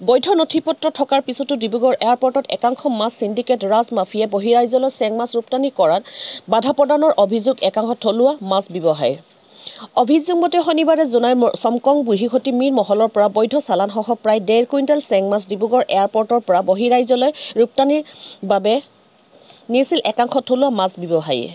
বৈধ নথিপত্ৰ থকাৰ পিছতো ডিব্ৰুগড় এয়াৰপৰ্টত একাংশ মাছ সিন্ডিকেট ৰাজ মাফিয়াই বহিৰাজ্যলৈ চেং মাছ ৰপ্তানি কৰাত বাধা প্ৰদানৰ অভিযোগ একাংশ থলুৱা মাছ ব্যৱসায়ীৰ। অভিযোগ মতে শনিবাৰে জোনাইৰ চমকং বুঢ়ীহটী মীন মহলৰ পৰা বৈধ চালানসহ প্ৰায় 1.5 কুইণ্টেল চেং মাছ ডিব্ৰুগড় এয়াৰপৰ্টৰ পৰা বহিৰাজ্যলৈ ৰপ্তানিৰ বাবে নিছিল একাংশ থলুৱা মাছ ব্যৱসায়ীয়ে।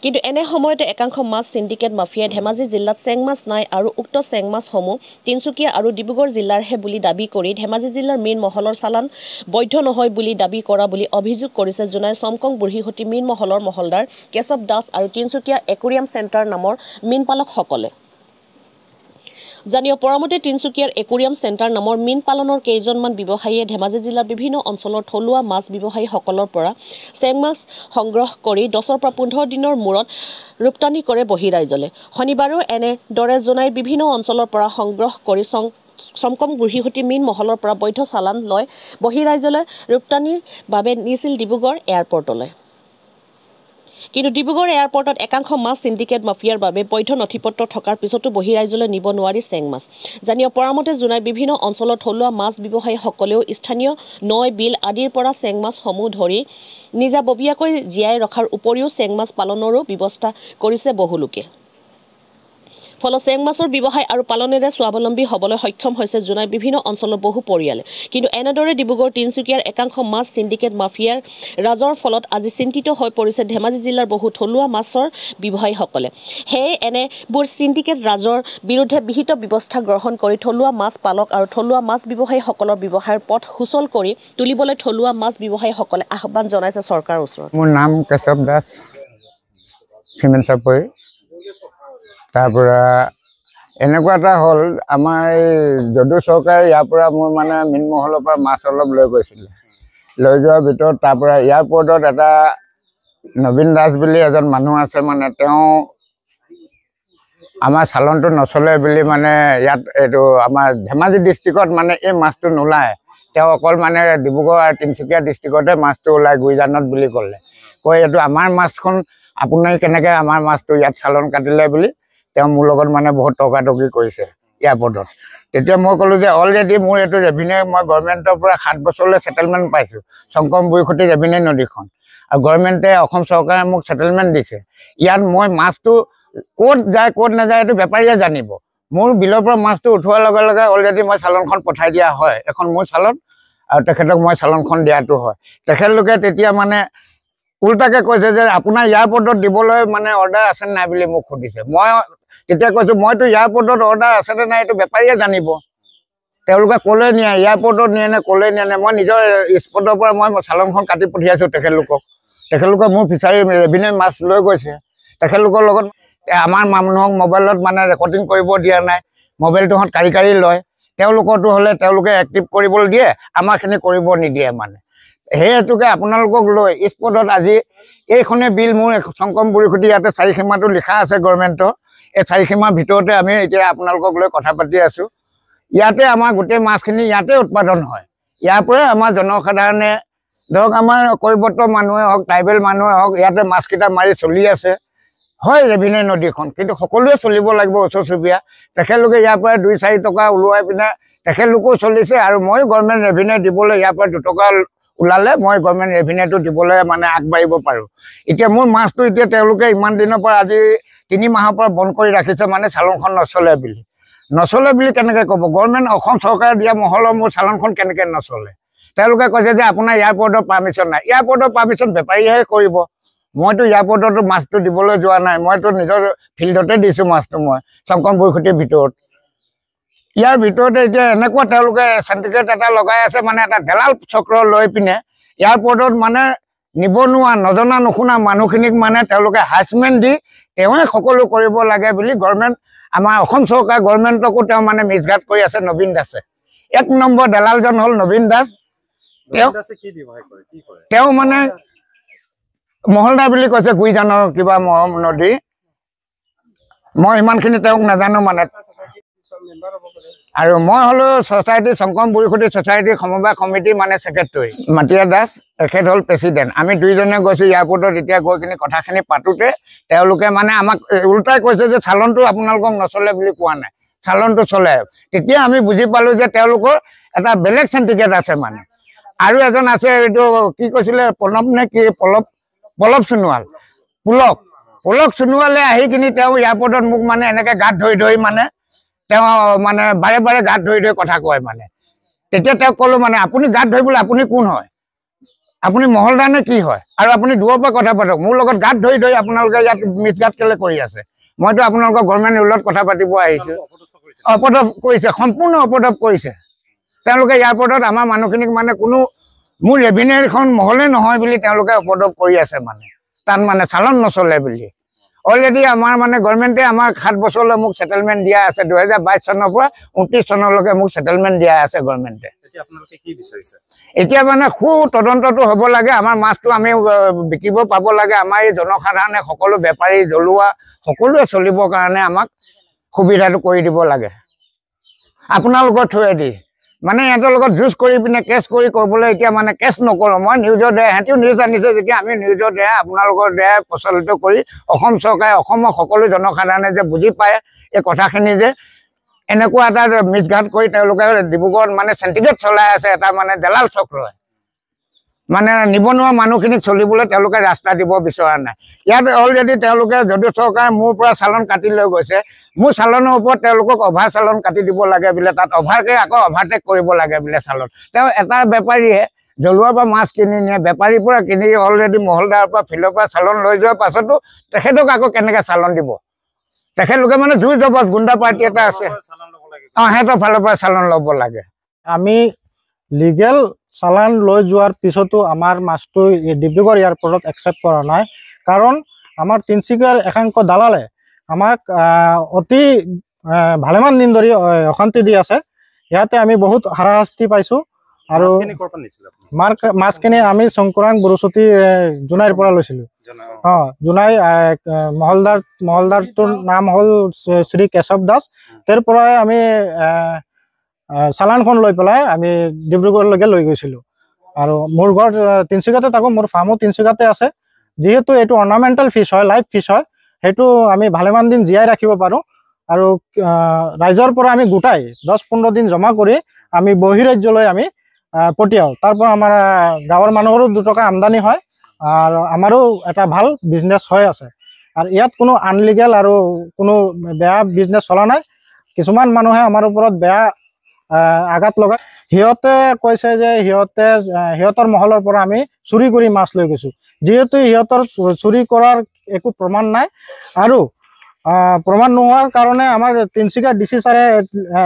কিন্তু এনে সময়তে একাংশ মাছ সিন্ডিকেট মাফিয়াই ধেমাজি জিলাত চেং মাছ নাই আৰু উক্ত চেং মাছসমূহ তিনচুকীয়া আৰু ডিব্ৰুগড় জিলাৰহে বুলি দাবী কৰি ধেমাজি জিলাৰ মীন মহলৰ চালান বৈধ নহয় বুলি দাবী কৰা বুলি অভিযোগ কৰিছে জোনাইৰ চমকং বুঢ়ীহটী মীন মহলৰ মহলদাৰ কেশৱ দাস আৰু তিনচুকীয়া একুৰিয়াম চেণ্টাৰ নামৰ মীন পালকসকলে। জানিব পৰা মতে তিনচুকীয়াৰ একুৰিয়াম চেণ্টাৰ নামৰ মীন পালনৰ কেইজনমান ব্যৱসায়ীয়ে ধেমাজি জিলাৰ বিভিন্ন অঞ্চলৰ থলুৱা মাছ ব্যৱসায়ীসকলৰ পৰা চেং মাছ সংগ্ৰহ কৰি 10 পৰা 15 দিনৰ মূৰত ৰপ্তানি কৰে বহিৰাজ্যলৈ। শনিবাৰেও এনেদৰে জোনাইৰ বিভিন্ন অঞ্চলৰ পৰা সংগ্ৰহ কৰি চমকং বুঢ়ীহটী মীন মহলৰ পৰা বৈধ চালান লৈ বহিৰাজ্যলৈ ৰপ্তানিৰ বাবে নিছিল ডিব্ৰুগড় এয়াৰপৰ্টলৈ। কিন্তু ডিব্ৰুগড় এয়াৰপৰ্টত একাংশ মাছ সিন্ডিকেট মাফিয়াৰ বাবে বৈধ নথিপত্ৰ থকাৰ পিছতো বহিৰাজ্যলৈ নিব নোৱাৰি চেং মাছ। জানিব পৰা মতে জোনাইৰ বিভিন্ন অঞ্চলৰ থলুৱা মাছ ব্যৱসায়ীসকলেও স্থানীয় নৈ বিল আদিৰ পৰা চেং মাছসমূহ ধৰি নিজাববীয়াকৈ জীয়াই ৰখাৰ উপৰিও চেং মাছ পালনৰো ব্যৱস্থা কৰিছে বহুলোকে। ফলত চেং মাছৰ ব্যৱসায় আৰু পালনেৰে স্বাৱলম্বী হ'বলৈ সক্ষম হৈছে জোনাইৰ বিভিন্ন অঞ্চলৰ বহু পৰিয়ালে। কিন্তু এনেদৰে ডিব্ৰুগড় তিনচুকীয়াৰ একাংশ মাছ সিন্ডিকেট মাফিয়াৰ ৰাজৰ ফলত আজি চিন্তিত হৈ পৰিছে ধেমাজি জিলাৰ বহু থলুৱা মাছৰ ব্যৱসায়ীসকলে। সেয়ে এনেবোৰ সিন্ডিকেট ৰাজৰ বিৰুদ্ধে বিহিত ব্যৱস্থা গ্ৰহণ কৰি থলুৱা মাছ পালক আৰু থলুৱা মাছ ব্যৱসায়ীসকলৰ ব্যৱসায়ৰ পথ সুচল কৰি তুলিবলৈ থলুৱা মাছ ব্যৱসায়ীসকলে আহ্বান জনাইছে চৰকাৰৰ ওচৰত। মোৰ নাম কেশৱ দাস, চিমেণ্ট চাপৰি। তাৰপৰা এনেকুৱা এটা হ'ল, আমাৰ এই যদু চৰকাৰে ইয়াৰ পৰা মোৰ মানে মীন মহলৰ পৰা মাছ অলপ লৈ গৈছিলে। লৈ যোৱাৰ ভিতৰত তাৰপৰা এয়াৰপৰ্টত এটা নবীন দাস বুলি এজন মানুহ আছে, মানে তেওঁ আমাৰ চালনটো নচলে বুলি মানে ইয়াত এইটো আমাৰ ধেমাজি ডিষ্ট্ৰিক্টত মানে এই মাছটো নোলায়। তেওঁ অকল মানে ডিব্ৰুগড় আৰু তিনিচুকীয়া ডিষ্ট্ৰিক্টতে মাছটো ওলায় গুইজানত বুলি ক'লে। কয় এইটো আমাৰ মাছখন আপুনি কেনেকৈ আমাৰ মাছটো ইয়াত চালন কাটিলে বুলি তেওঁ মোৰ লগত মানে বহুত তৰ্কাতৰ্কি কৰিছে এয়াৰপৰ্টত। তেতিয়া মই ক'লোঁ যে অলৰেডি মোৰ এইটো ৰেভিনিউ মই গভৰ্ণমেণ্টৰ পৰা 7 বছৰলৈ ছেটেলমেণ্ট পাইছোঁ চমকং বুঢ়ীহটী ৰেভিনিউ নদীখন, আৰু গভৰ্ণমেণ্টে অসম চৰকাৰে মোক ছেটেলমেণ্ট দিছে। ইয়াত মই মাছটো ক'ত যায় ক'ত নাযায় এইটো বেপাৰীয়ে জানিব। মোৰ বিলৰ পৰা মাছটো উঠোৱাৰ লগে লগে অলৰেডি মই চালনখন পঠাই দিয়া হয়, এখন মোৰ চালন, আৰু তেখেতক মই চালনখন দিয়াটো হয়। তেখেতলোকে তেতিয়া মানে উল্টাকৈ কৈছে যে আপোনাৰ এয়াৰপৰ্টত দিবলৈ মানে অৰ্ডাৰ আছে নাই বুলি মোক সুধিছে। মই তেতিয়া কৈছোঁ মইতো এয়াৰপৰ্টত অৰ্ডাৰ আছেনে নাই এইটো বেপাৰীয়ে জানিব। তেওঁলোকে ক'লৈ নিয়ে, এয়াৰপৰ্টত নিয়ে নে ক'লৈ নিয়ে নে, মই নিজৰ স্পটৰ পৰা মই চালনখন কাটি পঠিয়াইছোঁ তেখেতলোকক। তেখেতলোকে মোৰ ফিচাৰী ৰেভিনিউ মাছ লৈ গৈছে। তেখেতলোকৰ লগত আমাৰ মানুহক মোবাইলত মানে ৰেকৰ্ডিং কৰিব দিয়া নাই, মোবাইলটোহঁত কাঢ়ি কাঢ়ি লয়। তেওঁলোকৰটো হ'লে তেওঁলোকে এক্টিভ কৰিবলৈ দিয়ে, আমাৰখিনি কৰিব নিদিয়ে মানে। সেই হেতুকে আপোনালোকক লৈ স্পটত আজি এইখনে বিল মোৰ চমকং বুঢ়ীহটী ইয়াতে 4 সীমাটো লিখা আছে গভৰ্ণমেণ্টৰ। এই 4 সীমাৰ ভিতৰতে আমি এতিয়া আপোনালোকক লৈ কথা পাতি আছোঁ। ইয়াতে আমাৰ গোটেই মাছখিনি ইয়াতে উৎপাদন হয়। ইয়াৰ পৰাই আমাৰ জনসাধাৰণে ধৰক আমাৰ কৈবৰ্ত মানুহে হওক, ট্ৰাইবেল মানুহে হওক, ইয়াতে মাছকেইটা মাৰি চলি আছে হয় ৰেভিনিউ নদীখন। কিন্তু সকলোৱে চলিব লাগিব ওচৰ চুবুৰীয়া। তেখেতলোকে ইয়াৰ পৰা 2-4 টকা ওলোৱাই পিনে তেখেতলোকেও চলিছে, আৰু মই গভৰ্ণমেণ্ট ৰেভিনিউ দিবলৈ ইয়াৰ পৰা 2 টকা ওলালে মই গভৰ্ণমেণ্ট ৰেভিনিউটো দিবলৈ মানে আগবাঢ়িব পাৰোঁ। এতিয়া মোৰ মাছটো এতিয়া তেওঁলোকে ইমান দিনৰ পৰা আজি 3 মাহৰ পৰা বন্ধ কৰি ৰাখিছে, মানে চালনখন নচলে বুলি। নচলে বুলি কেনেকৈ ক'ব? গভৰ্ণমেণ্ট অসম চৰকাৰে দিয়া মহলৰ মোৰ চালনখন কেনেকৈ নচলে? তেওঁলোকে কৈছে যে আপোনাৰ এয়াৰপৰ্টৰ পাৰ্মিশ্যন নাই। এয়াৰপৰ্টৰ পাৰ্মিশ্যন বেপাৰীয়েহে কৰিব। মইতো এয়াৰপৰ্টতো মাছটো দিবলৈ যোৱা নাই, মইতো নিজৰ ফিল্ডতে দিছোঁ মাছটো মই চমকং বুঢ়ীহটীৰ ভিতৰত। ইয়াৰ ভিতৰতে এতিয়া এনেকুৱা তেওঁলোকে চেণ্টিকেট এটা লগাই আছে, মানে এটা দেলাল চক্ৰ লৈ পিনে এয়াৰপৰ্টত মানে নিবনুৱা নজনা নুশুনা মানুহখিনিক মানে তেওঁলোকে হাৰাচমেণ্ট দি তেওঁৱে সকলো কৰিব লাগে বুলি গভৰ্ণমেণ্ট আমাৰ অসম চৰকাৰ গভৰ্ণমেণ্টকো তেওঁ মানে মিছগাইড কৰি আছে নবীন দাসে। 1 নম্বৰ দেলালজন হ'ল নবীন দাস। তেওঁ মানে মহলদাৰ বুলি কৈছে গুইজানৰ কিবা নদী, মই ইমানখিনি তেওঁক নাজানো মানে। আৰু মই হ'লো ছ'চাইটি চমকং বুঢ়ীহটী ছ'চাইটিৰ সমবায় সমিতি মানে ছেক্ৰেটাৰী মাতিয়া দাস, তেখেত হ'ল প্ৰেচিডেণ্ট। আমি দুইজনে গৈছোঁ এয়াৰপৰ্টত। এতিয়া গৈ কিনে কথাখিনি পাতোঁতে তেওঁলোকে মানে আমাক উল্টাই কৈছে যে চালনটো আপোনালোকক নচলে বুলি কোৱা নাই, চালানটো চলে তেতিয়া আমি বুজি পালো যে তেওঁলোকৰ এটা বেলেগ সিন্ডিকেট আছে মানে আৰু এজন আছে এইটো কি কৈছিলে প্ৰণৱ নে কি পলৱ সোণোৱাল পুলক সোণোৱালে আহি কিনি তেওঁ এয়াৰপৰ্টত মোক মানে এনেকে গাত ধৰি মানে তেওঁ মানে বাৰে বাৰে গাত ধৰি কথা কয় মানে তেতিয়া তেওঁক ক'লো মানে আপুনি গাত ধৰিবলৈ আপুনি কোন হয় আপুনি মহলদাৰ নে কি হয় আৰু আপুনি দূৰৰ পৰা কথা পাতক মোৰ লগত গাত ধৰি আপোনালোকে ইয়াত মিছগাত কেলে কৰি আছে মইতো আপোনালোকৰ গভৰ্ণমেণ্ট ৰুলত কথা পাতিব আহিছো অপদপ কৰিছে সম্পূৰ্ণ অপদপ কৰিছে তেওঁলোকে এয়াৰপৰ্টত আমাৰ মানুহখিনিক মানে কোনো মোৰ ৰেভিনিউখন মহলে নহয় বুলি তেওঁলোকে অপদপ কৰি আছে মানে তাত মানে চালান নচলে বুলি অলৰেডি আমাৰ মানে গভৰ্ণমেণ্টে আমাৰ 7 বছৰলৈ মোক সেটেলমেণ্ট দিয়া আছে 2022 চনৰ পৰা 29 চনলৈকে মোক সেটেলমেণ্ট দিয়া আছে গভৰ্ণমেণ্টে এতিয়া মানে তদন্তটো হ'ব লাগে আমাৰ মাছটো আমি বিকিব পাব লাগে আমাৰ এই জনসাধাৰণে সকলো বেপাৰী জলুৱা সকলোৱে চলিবৰ কাৰণে আমাক সুবিধাটো কৰি দিব লাগে আপোনালোকৰ থ্ৰুৱেদি মানে ইহঁতৰ লগত যুঁজ কৰি পিনে কেছ কৰি কৰিবলৈ এতিয়া মানে কেছ নকৰোঁ মই নিউজৰ দ্বাৰা সিহঁতেও নিউজ আনিছে যেতিয়া আমি নিউজৰ দ্বাৰা আপোনালোকৰ দ্বাৰা প্ৰচলিত কৰি অসম চৰকাৰে অসমৰ সকলো জনসাধাৰণে যে বুজি পায় এই কথাখিনি যে এনেকুৱা এটা মিছঘাট কৰি তেওঁলোকে ডিব্ৰুগড়ত মানে সিন্ডিকেট চলাই আছে এটা মানে দেলাল চক্ৰ মানে নিবনুৱা মানুহখিনিক চলিবলৈ তেওঁলোকে ৰাস্তা দিব বিচৰা নাই ইয়াত অলৰেডি তেওঁলোকে যদিও চৰকাৰে মোৰ পৰা চালান কাটি লৈ গৈছে মোৰ চালানৰ ওপৰত তেওঁলোকক অভাৰ চালান কাটি দিব লাগে বোলে তাত অভাৰকে আকৌ অভাৰটেক কৰিব লাগে বোলে চালান তেওঁ এটা বেপাৰীয়ে জলুৱাৰ পৰা মাছ কিনি নিয়ে বেপাৰীৰ পৰা কিনি অলৰেডি মহলদাৰৰ পৰা ফিল্ডৰ পৰা চালান লৈ যোৱাৰ পাছতো তেখেতক আকৌ কেনেকৈ চালান দিব তেখেতলোকে মানে জুই জবজ গুণ্ডা পাৰ্টি এটা আছে সিহঁতৰ ফালৰ পৰা চালান ল'ব লাগে আমি লিগেল চালান লৈ যোৱাৰ পিছতো আমাৰ মাছটো ডিব্ৰুগড় এয়াৰপৰ্টত একচেপ্ট কৰা নাই কাৰণ আমাৰ তিনিচুকীয়াৰ একাংশ দালালে আমাক অতি ভালেমান দিন ধৰি অশান্তি দি আছে ইয়াতে আমি বহুত হাৰাশাস্তি পাইছোঁ আৰু মাছখিনি আমি শংকৰাং বৰচুতি জোনাইৰ পৰা লৈছিলোঁ জোনাই মহলদাৰটোৰ নাম হ'ল শ্ৰী কেশৱ দাস তেওঁৰ পৰাই আমি চালানখন লৈ পেলাই আমি ডিব্ৰুগড়লৈকে লৈ গৈছিলোঁ আৰু মোৰ ঘৰ তিনিচুকীয়াতে থাকোঁ মোৰ ফাৰ্মো তিনিচুকীয়াতে আছে যিহেতু এইটো অৰ্নামেণ্টেল ফিছ হয় লাইভ ফিছ হয় সেইটো আমি ভালেমান দিন জীয়াই ৰাখিব পাৰোঁ আৰু ৰাইজৰ পৰা আমি গোটাই 10-15 দিন জমা কৰি আমি বহিৰাজ্যলৈ আমি পঠিয়াওঁ তাৰ পৰা আমাৰ গাঁৱৰ মানুহৰো 2 টকা আমদানি হয় আৰু আমাৰো এটা ভাল বিজনেছ হৈ আছে আৰু ইয়াত কোনো আনলিগেল আৰু কোনো বেয়া বিজনেছ চলা নাই কিছুমান মানুহে আমাৰ ওপৰত বেয়া আঘাত লগায় সিহঁতে কৈছে যে সিহঁতৰ মহলৰ পৰা আমি চুৰি কৰি মাছ লৈ গৈছোঁ যিহেতু সিহঁতৰ চুৰি কৰাৰ একো প্ৰমাণ নাই আৰু প্ৰমাণ নোহোৱাৰ কাৰণে আমাৰ তিনিচুকীয়া ডিচি ছাৰে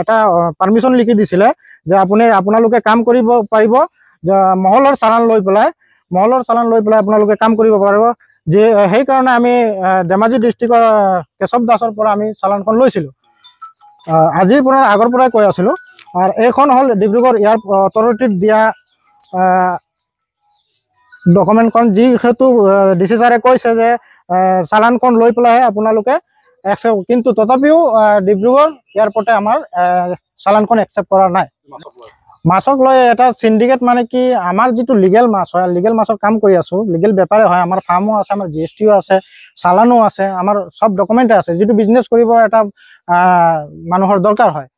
এটা পাৰ্মিশ্যন লিখি দিছিলে যে আপোনালোকে কাম কৰিব পাৰিব মহলৰ চালান লৈ পেলাই আপোনালোকে কাম কৰিব পাৰিব যে সেইকাৰণে আমি ধেমাজি ডিষ্ট্ৰিক্টৰ কেশৱ দাসৰ পৰা আমি চালানখন লৈছিলোঁ আগৰ পৰাই কৈ আছিলোঁ আৰু এইখন হ'ল ডিব্ৰুগড় এয়াৰ অথৰিটিত দিয়া ডকুমেণ্টখন যিহেতু ডিচি ছাৰে কৈছে যে চালানখন লৈ পেলাইহে আপোনালোকে একচেপ্ট কিন্তু তথাপিও ডিব্ৰুগড় এয়াৰপৰ্টে আমাৰ চালানখন একচেপ্ট কৰা নাই মাছক লৈ এটা সিন্ডিকেট মানে কি আমাৰ যিটো লিগেল মাছ হয় লিগেল মাছৰ কাম কৰি আছোঁ লিগেল বেপাৰে হয় আমাৰ ফাৰ্মো আছে আমাৰ GSTও আছে চালানো আছে আমাৰ সব ডকুমেণ্টে আছে যিটো বিজনেছ কৰিব এটা মানুহৰ দৰকাৰ হয়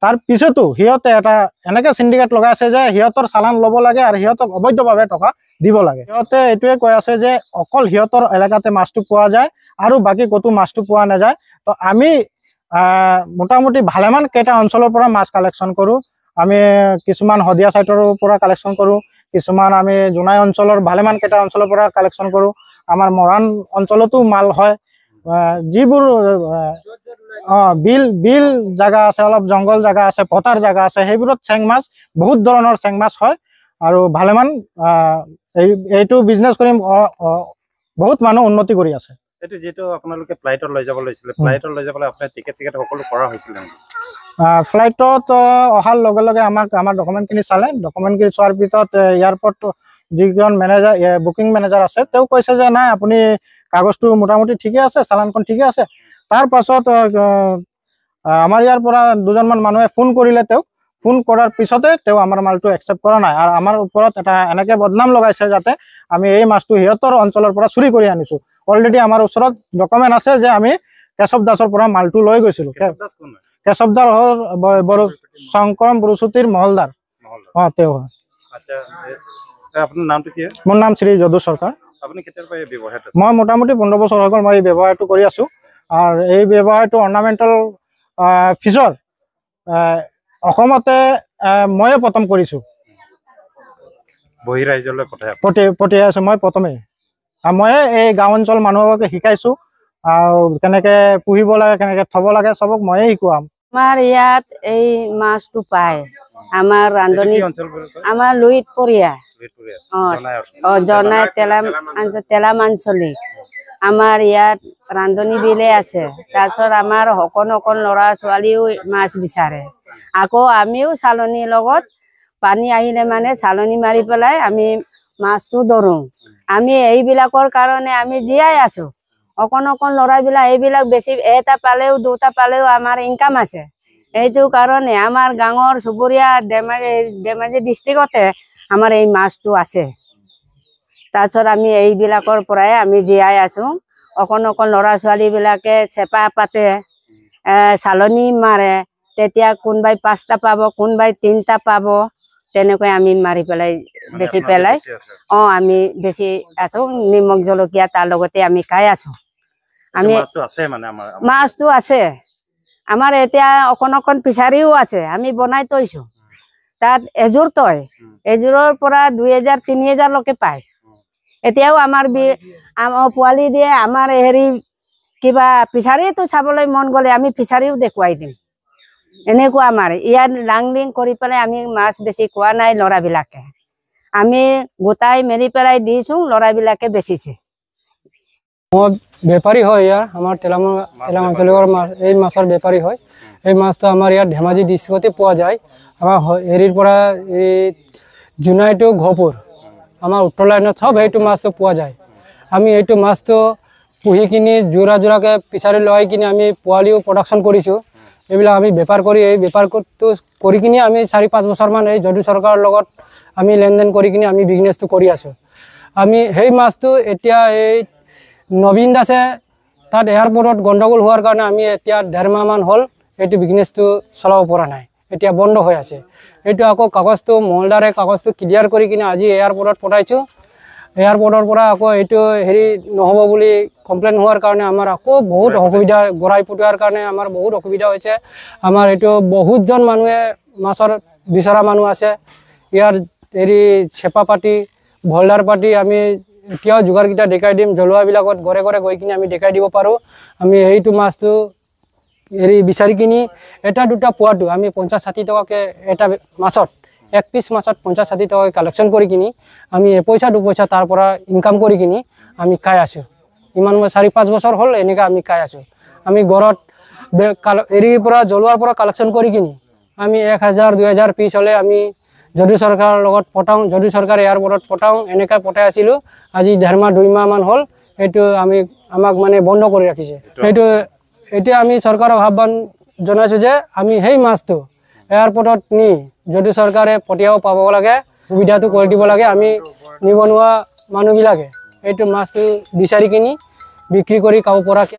তাৰ পিছতো সিহঁতে এটা এনেকৈ সিন্ডিকেট লগাই আছে যে সিহঁতৰ চালান ল'ব লাগে আৰু সিহঁতক অবৈধভাৱে টকা দিব লাগে সিহঁতে এইটোৱে কৈ আছে যে অকল সিহঁতৰ এলেকাতে মাছটো পোৱা যায় আৰু বাকী ক'তো মাছটো পোৱা নাযায় তো আমি মোটামুটি ভালেমান কেইটা অঞ্চলৰ পৰা মাছ কালেকশ্যন কৰোঁ আমি কিছুমান শদিয়া ছাইটৰ পৰা কালেকশ্যন কৰোঁ কিছুমান আমি জোনাই অঞ্চলৰ ভালেমান কেইটা অঞ্চলৰ পৰা কালেকশ্যন কৰোঁ আমাৰ মৰাণ অঞ্চলতো মাল হয় যিবোৰ বিল জাগা আছে অলপ জংঘল জাগা আছে পথাৰ জাগা আছে সেইবোৰত চেং মাছ বহুত ধৰণৰ চেং মাছ হয় আৰু ভালেমান এইটো বিজনেছ কৰি বহুত মানুহ উন্নতি কৰি আছে এইটো যেটো আপোনালোকে ফ্লাইটত লৈ যাব লৈছিলে ফ্লাইটত লৈ যাবলৈ আপোনাৰ টিকেট সকলো কৰা হৈছিল ফ্লাইটত অহাৰ লগে লগে আমাৰ ডকুমেণ্টখিনি চালে ডকুমেণ্টখিনি চোৱাৰ পিছত এয়াৰপৰ্ট যিজন মেনেজাৰ বুকিং মেনেজাৰ আছে তেওঁ কৈছে যে নাই আপুনি কাগজটো মোটামুটি ঠিকে আছে চালানখন ঠিকে আছে তাৰ পাছত আমাৰ ইয়াৰ পৰা 2জনমান মানুহে ফোন কৰিলে তেওঁক ফোন কৰাৰ পিছতে তেওঁ আমাৰ মালটো একচেপ্ট কৰা নাই আৰু আমাৰ ওপৰত এটা এনেকৈ বদনাম লগাইছে যাতে আমি এই মাছটো সিহঁতৰ অঞ্চলৰ পৰা চুৰি কৰি আনিছোঁ অলৰেডি আমাৰ ওচৰত ডকুমেণ্ট আছে যে আমি কেশৱ দাসৰ পৰা মালটো লৈ গৈছিলোঁ কেশৱদাৰ হ'ল শংকৰম বৰুচুতিৰ মহলদাৰ। তেওঁ হয়। আচ্ছা, আপোনাৰ নামটো কি? মোৰ নাম শ্ৰী যদু চৰকাৰ। আপুনি কেতিয়াৰ পৰা এই ব্যৱসায়টো? মই মোটামুটি 15 বছৰ হৈ গ'ল মই এই ব্যৱসায়টো কৰি আছোঁ। আৰু এই ব্যৱসায়টো অৰ্নামেণ্টেল ফিছৰ অসমতে ময়ে প্ৰথম কৰিছোঁ। বহিৰাজ্যলৈ পঠিয়াই আছোঁ মই প্ৰথমেই। আৰু ময়ে এই গাঁও অঞ্চল মানুহকে শিকাইছোঁ আৰু কেনেকৈ পুহিব লাগে, কেনেকৈ থ'ব লাগে, চবক ময়ে শিকোৱাম। আমাৰ ইয়াত এই মাছটো পায়। আমাৰ ৰান্ধনী আমাৰ লুইত পৰিয়া জনাই তেলাম আঞ্চলিক। আমাৰ ইয়াত ৰান্ধনী বিলে আছে। তাৰপিছত আমাৰ অকণ ল'ৰা ছোৱালীও মাছ বিচাৰে। আকৌ আমিও চালনীৰ লগত পানী আহিলে মানে চালনী মাৰি পেলাই আমি মাছটো ধৰোঁ। আমি এইবিলাকৰ কাৰণে আমি জীয়াই আছোঁ। অকণ ল'ৰাবিলাক এইবিলাক বেছি এটা পালেও দুটা পালেও আমাৰ ইনকাম আছে। এইটো কাৰণে আমাৰ গাঁৱৰ চুবুৰীয়া ধেমাজি ডিষ্ট্ৰিক্টতে আমাৰ এই মাছটো আছে। তাৰপিছত আমি এইবিলাকৰ পৰাই আমি জীয়াই আছোঁ। অকণ ল'ৰা ছোৱালীবিলাকে চেপা পাতে, চালনী মাৰে, তেতিয়া কোনোবাই 5টা পাব, কোনোবাই 3টা পাব, তেনেকৈ আমি মাৰি পেলাই বেচি পেলাই আমি বেচি আছোঁ। নিমখ জলকীয়া তাৰ লগতে আমি খাই আছোঁ। আমি মাছটো আছে আমাৰ এতিয়া অকণ ফিচাৰীও আছে। আমি বনাই থৈছোঁ। তাত এযোৰ তই এযোৰৰ পৰা 2000-3000লৈকে পায়। এতিয়াও আমাৰ পোৱালি দিয়ে। আমাৰ হেৰি কিবা ফিচাৰীটো চাবলৈ মন গ'লে আমি ফিচাৰীও দেখুৱাই দিম। এনেকুৱা আমাৰ ইয়াত লাংলিং কৰি পেলাই আমি মাছ বেছি খোৱা নাই। ল'ৰাবিলাকে আমি গোটাই মেলি পেলাই দিছোঁ, ল'ৰাবিলাকে বেচিছে। মই বেপাৰী হয় ইয়াৰ, আমাৰ তেলাম অঞ্চলৰ এই মাছৰ বেপাৰী হয়। এই মাছটো আমাৰ ইয়াত ধেমাজি ডিষ্ট্ৰিক্টতে পোৱা যায়। আমাৰ হেৰিৰ পৰা এই জোনাই টু গহপুৰ আমাৰ উত্তৰ লাইনত চব সেইটো মাছটো পোৱা যায়। আমি এইটো মাছটো পুহি কিনি যোৰাকৈ ফিচাৰী লগাই কিনি আমি পোৱালিও প্ৰডাকশ্যন কৰিছোঁ। এইবিলাক আমি বেপাৰ কৰি এই বেপাৰটো কৰি কিনি আমি 4-5 বছৰমান এই যদু চৰকাৰৰ লগত আমি লেনদেন কৰি কিনি আমি বিজনেছটো কৰি আছোঁ। আমি সেই মাছটো এতিয়া এই নবীন দাসে তাত এয়াৰপৰ্টত গণ্ডগোল হোৱাৰ কাৰণে আমি এতিয়া 1.5 মাহমান হ'ল এইটো বিজনেছটো চলাব পৰা নাই। এতিয়া বন্ধ হৈ আছে। এইটো আকৌ কাগজটো মহলদাৰে কাগজটো ক্লিয়াৰ কৰি কিনে আজি এয়াৰপৰ্টত পঠাইছোঁ। এয়াৰপৰ্টৰ পৰা আকৌ এইটো হেৰি নহ'ব বুলি কমপ্লেইন হোৱাৰ কাৰণে আমাৰ আকৌ বহুত অসুবিধা, গৰাই পঠোৱাৰ কাৰণে আমাৰ বহুত অসুবিধা হৈছে। আমাৰ এইটো বহুতজন মানুহে মাছৰ বিচৰা মানুহ আছে। ইয়াৰ হেৰি চেপা পাতি ভল্ডাৰ পাতি আমি এতিয়াও যোগাৰকেইটা দেখাই দিম। জ্বলোৱাবিলাকত ঘৰে ঘৰে গৈ কিনি আমি দেখাই দিব পাৰোঁ। আমি সেইটো মাছটো হেৰি বিচাৰি কিনি এটা দুটা পোৱাটো আমি 50-60 টকাকৈ এটা মাছত, 1 পিচ মাছত 50-60 টকাকৈ কালেকশ্যন কৰি কিনি আমি 1 পইচা 2 পইচা তাৰ পৰা ইনকাম কৰি কিনি আমি খাই আছোঁ। ইমান 4-5 বছৰ হ'ল এনেকৈ আমি খাই আছোঁ। আমি ঘৰত হেৰিৰ পৰা জ্বলোৱাৰ পৰা কালেকশ্যন কৰি কিনি আমি 1000-2000 পিচ হ'লে আমি যদু চৰকাৰৰ লগত পঠাওঁ। যদু চৰকাৰে এয়াৰপৰ্টত পঠাওঁ। এনেকৈ পঠাই আছিলোঁ। আজি 1.5 মাহ 2 মাহমান হ'ল এইটো আমাক মানে বন্ধ কৰি ৰাখিছে। এইটো এতিয়া আমি চৰকাৰক আহ্বান জনাইছোঁ যে আমি সেই মাছটো এয়াৰপৰ্টত নি যদু চৰকাৰে পঠিয়াব পাব লাগে, সুবিধাটো কৰি দিব লাগে। আমি নিবনুৱা মানুহবিলাকে এইটো মাছটো বিচাৰি কিনি বিক্ৰী কৰি খাব পৰাকৈ